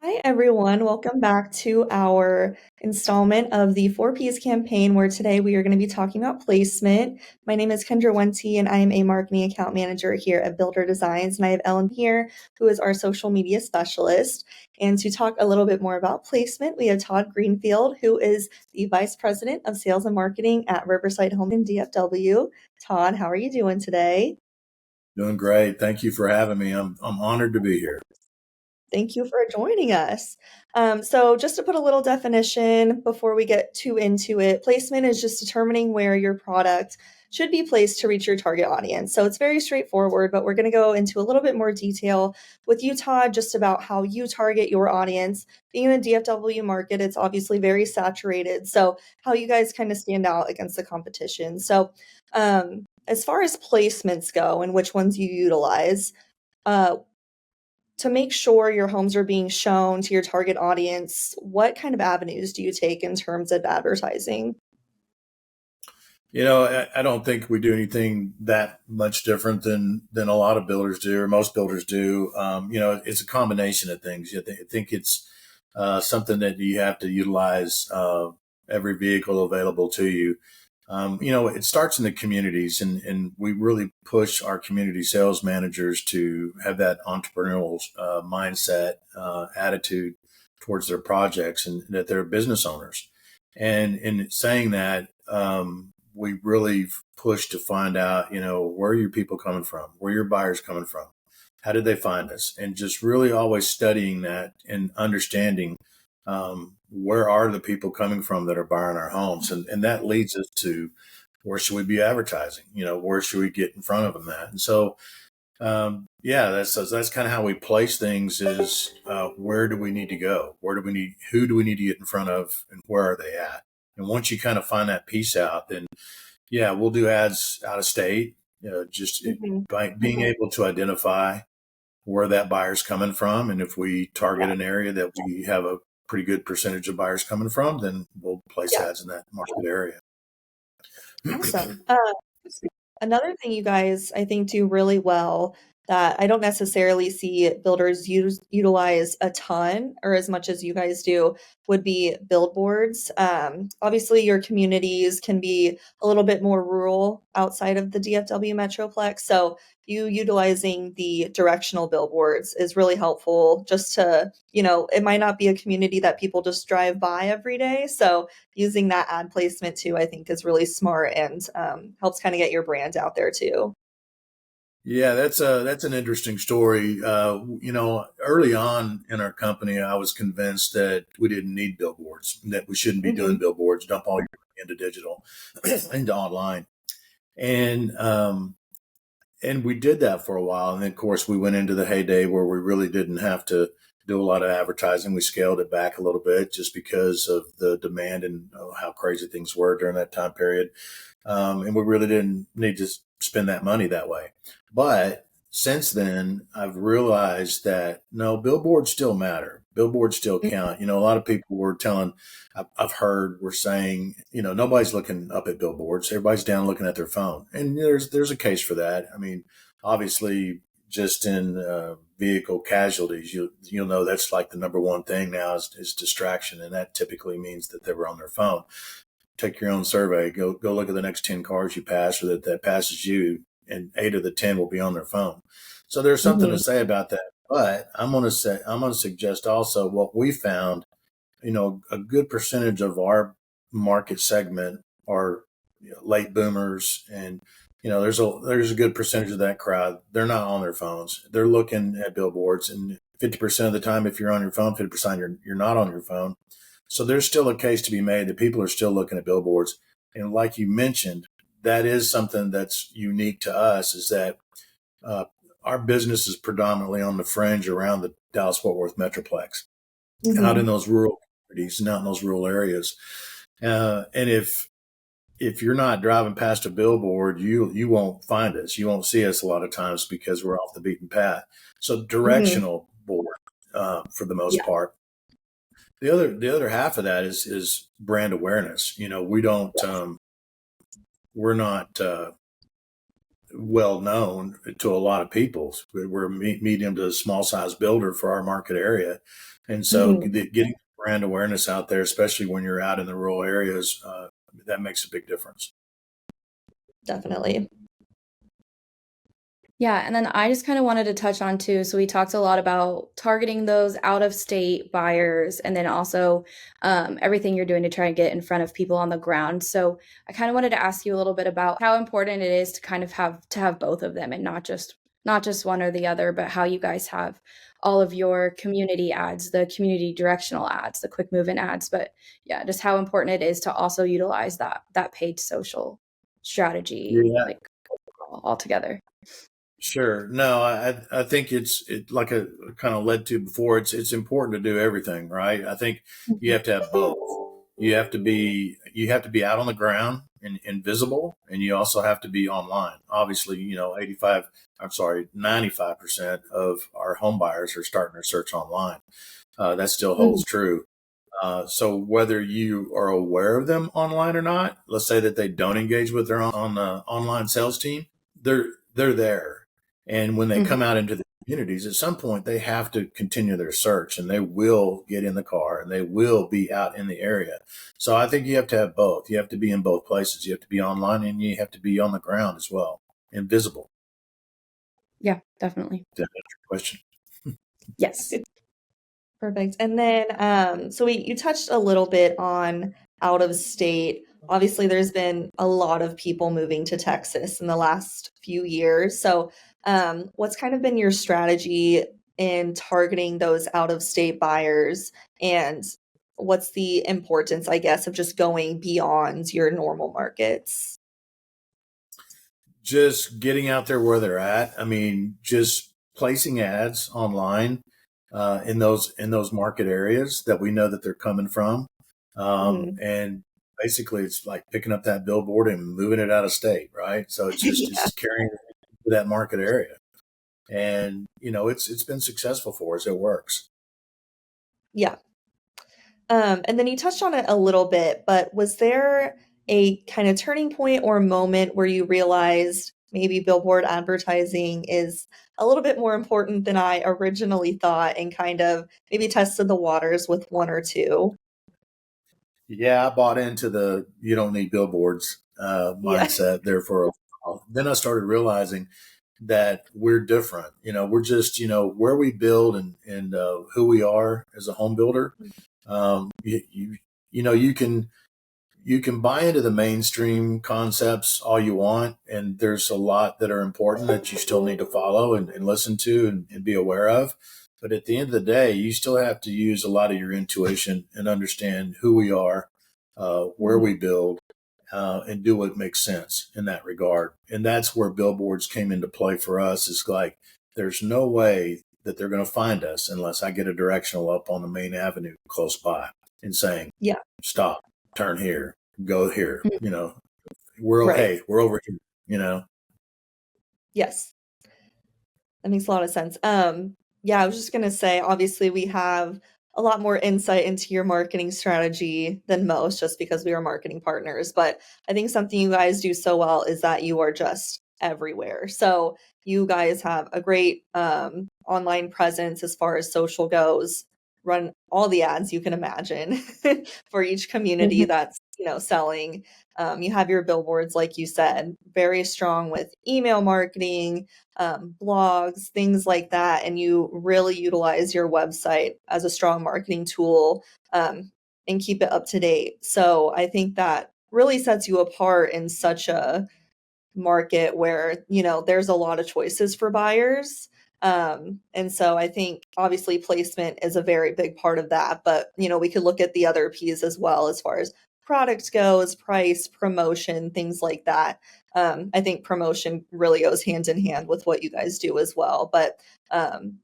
Hi, everyone. Welcome back to our installment of the Four Ps campaign, where today we are going to be talking about placement. My name is Kendra Wendte, and I am a marketing account manager here at Builder Designs. And I have Ellen here, who is our social media specialist. And to talk a little bit more about placement, we have Todd Greenfield, who is the vice president of sales and marketing at Riverside Home in DFW. Todd, how are you doing today? Doing great. Thank you for having me. I'm honored to be here. Thank you for joining us. So, just to put a little definition before we get too into it, placement is just determining where your product should be placed to reach your target audience. So, it's very straightforward, but we're going to go into a little bit more detail with you, Todd, just about how you target your audience. Being in the DFW market, it's obviously very saturated. So, how you guys kind of stand out against the competition. So, as far as placements go and which ones you utilize, uh, to make sure your homes are being shown to your target audience, what kind of avenues do you take in terms of advertising? I don't think we do anything that much different than a lot of builders do, or most builders do. It's a combination of things. I think it's something that you have to utilize every vehicle available to you. It starts in the communities, and we really push our community sales managers to have that entrepreneurial mindset, attitude towards their projects, and that they're business owners. And in saying that, we really push to find out, where are your people coming from? Where are your buyers coming from? How did they find us? And just really always studying that and understanding where are the people coming from that are buying our homes, and that leads us to where should we be advertising? Where should we get in front of them at? And so, yeah, that's kind of how we place things. Is where do we need to go? Who do we need to get in front of, and where are they at? And once you kind of find that piece out, then yeah, we'll do ads out of state. Just Mhm. by being able to identify where that buyer's coming from. And if we target Yeah, an area that we have a pretty good percentage of buyers coming from, then we'll place yeah, ads in that market area. awesome. Another thing you guys, I think, do really well that I don't necessarily see builders utilize a ton or as much as you guys do would be billboards. Obviously, your communities can be a little bit more rural outside of the DFW Metroplex. So, you utilizing the directional billboards is really helpful just to, it might not be a community that people just drive by every day. So, using that ad placement too, I think is really smart and helps kind of get your brand out there too. Yeah, that's an interesting story. Early on in our company, I was convinced that we didn't need billboards, that we shouldn't be doing Hmm. billboards, dump all your money into digital, into online, and and we did that for a while. And then, of course, we went into the heyday where we really didn't have to do a lot of advertising. We scaled it back a little bit just because of the demand and how crazy things were during that time period. And we really didn't need to spend that money that way. But since then, I've realized that no, billboards still matter. Billboards still count. A lot of people were telling, I've heard, were saying, nobody's looking up at billboards. Everybody's down looking at their phone, and there's a case for that. I mean, obviously, just in vehicle casualties, you'll know that's like the number one thing now is distraction, and that typically means that they were on their phone. Take your own survey. Go look at the next 10 cars you pass, or that passes you, and 8 of the 10 will be on their phone. So there's something to Hmm. say about that. But I'm gonna suggest also what we found. A good percentage of our market segment are late boomers, and there's a good percentage of that crowd. They're not on their phones. They're looking at billboards, and 50% of the time, if you're on your phone, 50% you're not on your phone. So there's still a case to be made that people are still looking at billboards. And like you mentioned, that is something that's unique to us, is that uh, our business is predominantly on the fringe around the Dallas Fort Worth Metroplex, out in Hmm. those rural communities and out in those rural areas. And if you're not driving past a billboard, you won't find us. You won't see us a lot of times because we're off the beaten path. So Hmm. directional board, for the most Yeah. part. The other half of that is brand awareness. We don't we're not well known to a lot of people. We're a medium to small size builder for our market area. And so Mhm. getting brand awareness out there, especially when you're out in the rural areas, that makes a big difference. Definitely. Yeah, and then I just kind of wanted to touch on too. So we talked a lot about targeting those out of state buyers, and then also everything you're doing to try and get in front of people on the ground. So I kind of wanted to ask you a little bit about how important it is to kind of have both of them, and not just one or the other, but how you guys have all of your community ads, the community directional ads, the quick move in ads. But yeah, just how important it is to also utilize that paid social strategy Yeah. like all together. Sure. No, I think it like I kind of led to before. It's important to do everything, right? I think you have to have both. You have to be out on the ground and visible, and you also have to be online. Obviously, 95% of our home buyers are starting their search online. That still Mhm. holds true. So whether you are aware of them online or not, let's say that they don't engage with their on the online sales team, they're there. And when they Mhm. come out into the communities, at some point they have to continue their search and they will get in the car and they will be out in the area. So I think you have to have both. You have to be in both places. You have to be online and you have to be on the ground as well and visible. Yeah, definitely. To answer your question. Yes. Perfect. And then, so you touched a little bit on out of state. Obviously, there's been a lot of people moving to Texas in the last few years. So, what's kind of been your strategy in targeting those out of state buyers? And what's the importance, I guess, of just going beyond your normal markets? Just getting out there where they're at. I mean, just placing ads online in those market areas that we know that they're coming from, Mhm. and basically it's like picking up that billboard and moving it out of state, right? So it's just Yeah. it's carrying it to that market area, and it's been successful for us. It works. Yeah. And then you touched on it a little bit, but was there a kind of turning point or moment where you realized maybe billboard advertising is a little bit more important than I originally thought and kind of maybe tested the waters with one or two? Yeah, I bought into the you don't need billboards Yeah. mindset there for a while. Then I started realizing that we're different. We're just, where we build and who we are as a home builder. You can buy into the mainstream concepts all you want, and there's a lot that are important that you still need to follow and listen to and be aware of. But at the end of the day, you still have to use a lot of your intuition and understand who we are, where Mhm. we build, and do what makes sense in that regard. And that's where billboards came into play for us. Is like, there's no way that they're going to find us unless I get a directional up on the main avenue close by and saying, Yeah. stop, turn here, go here. Mhm. Right. Hey, we're over here. You know, Yes. That makes a lot of sense. Yeah, I was just gonna say, obviously, we have a lot more insight into your marketing strategy than most, just because we are marketing partners. But I think something you guys do so well is that you are just everywhere. So you guys have a great online presence as far as social goes. Run all the ads you can imagine for each community Mhm. that's selling. You have your billboards, like you said, very strong with email marketing, blogs, things like that, and you really utilize your website as a strong marketing tool and keep it up to date. So I think that really sets you apart in such a market where, there's a lot of choices for buyers. And so I think obviously placement is a very big part of that, but we could look at the other P's as well as far as product goes, price, promotion, things like that. I think promotion really goes hand in hand with what you guys do as well. But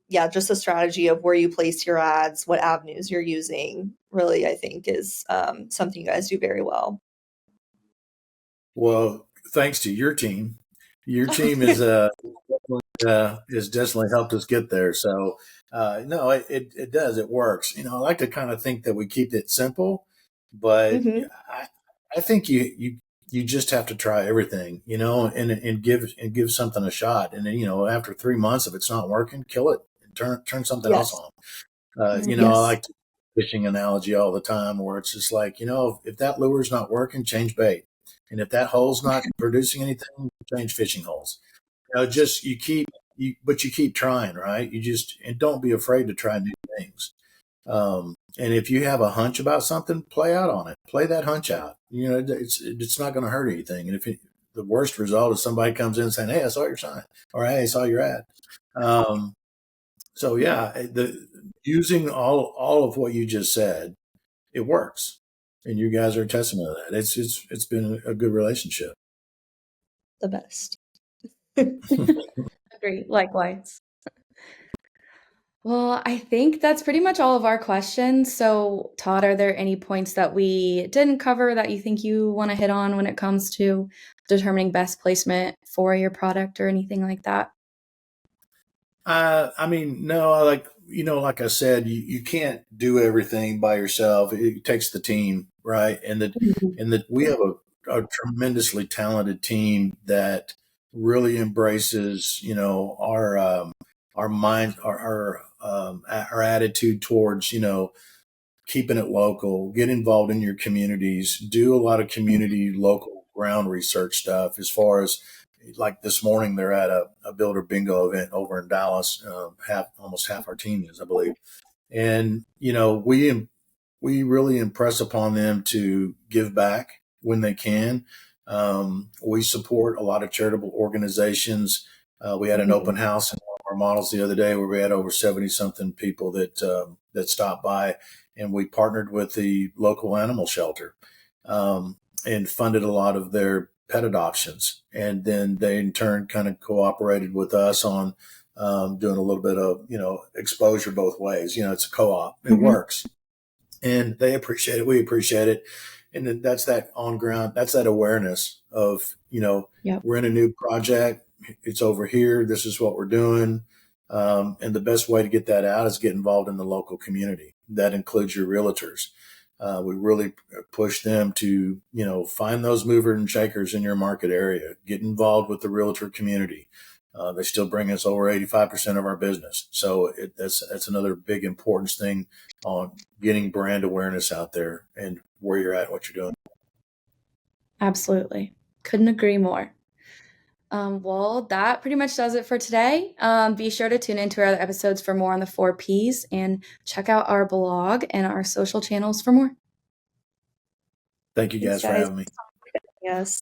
yeah, just a strategy of where you place your ads, what avenues you're using, really, I think is something you guys do very well. well, thanks to your team. Your team has definitely helped us get there. So, no, it does. It works. I like to kind of think that we keep it simple, but Mhm. I, I think you just have to try everything, and give something a shot. And then, after 3 months, if it's not working, kill it and turn something else Yes. on. I Yes. like to fishing analogy all the time where it's just like, if that lure's not working, change bait. And if that hole's not producing anything, change fishing holes. Just but you keep trying, right? And don't be afraid to try new things. And if you have a hunch about something, play out on it. Play that hunch out. It's not going to hurt anything. And the worst result is somebody comes in saying, "Hey, I saw your sign," or "Hey, I saw your ad." Um, so yeah, using all of what you just said, it works, and you guys are a testament to that. It's been a good relationship. The best. Agree. Likewise. Well, I think that's pretty much all of our questions. So, Todd, are there any points that we didn't cover that you think you want to hit on when it comes to determining best placement for your product or anything like that? I mean, no, like I said, you can't do everything by yourself. It takes the team, right? And that we have a tremendously talented team that really embraces, our mind, our attitude towards, keeping it local, get involved in your communities, do a lot of community local ground research stuff. As far as like this morning, they're at a builder bingo event over in Dallas. Almost half our team is, I believe, and we really impress upon them to give back when they can. We support a lot of charitable organizations. We had an open house in one of our models the other day where we had over 70 something people that stopped by, and we partnered with the local animal shelter and funded a lot of their pet adoptions. And then they in turn kind of cooperated with us on doing a little bit of, exposure both ways. It's a co-op. It works. And they appreciate it. We appreciate it. And then that's that on ground, that's that awareness of, Yep. we're in a new project. It's over here. This is what we're doing. And the best way to get that out is get involved in the local community. That includes your realtors. We really push them to, find those movers and shakers in your market area, get involved with the realtor community. They still bring us over 85% of our business. So that's another big importance thing on getting brand awareness out there and where you're at, what you're doing. Absolutely. Couldn't agree more. Well, that pretty much does it for today. Be sure to tune into our other episodes for more on the 4Ps and check out our blog and our social channels for more. Thank you Thanks, guys for guys. having me. Yes.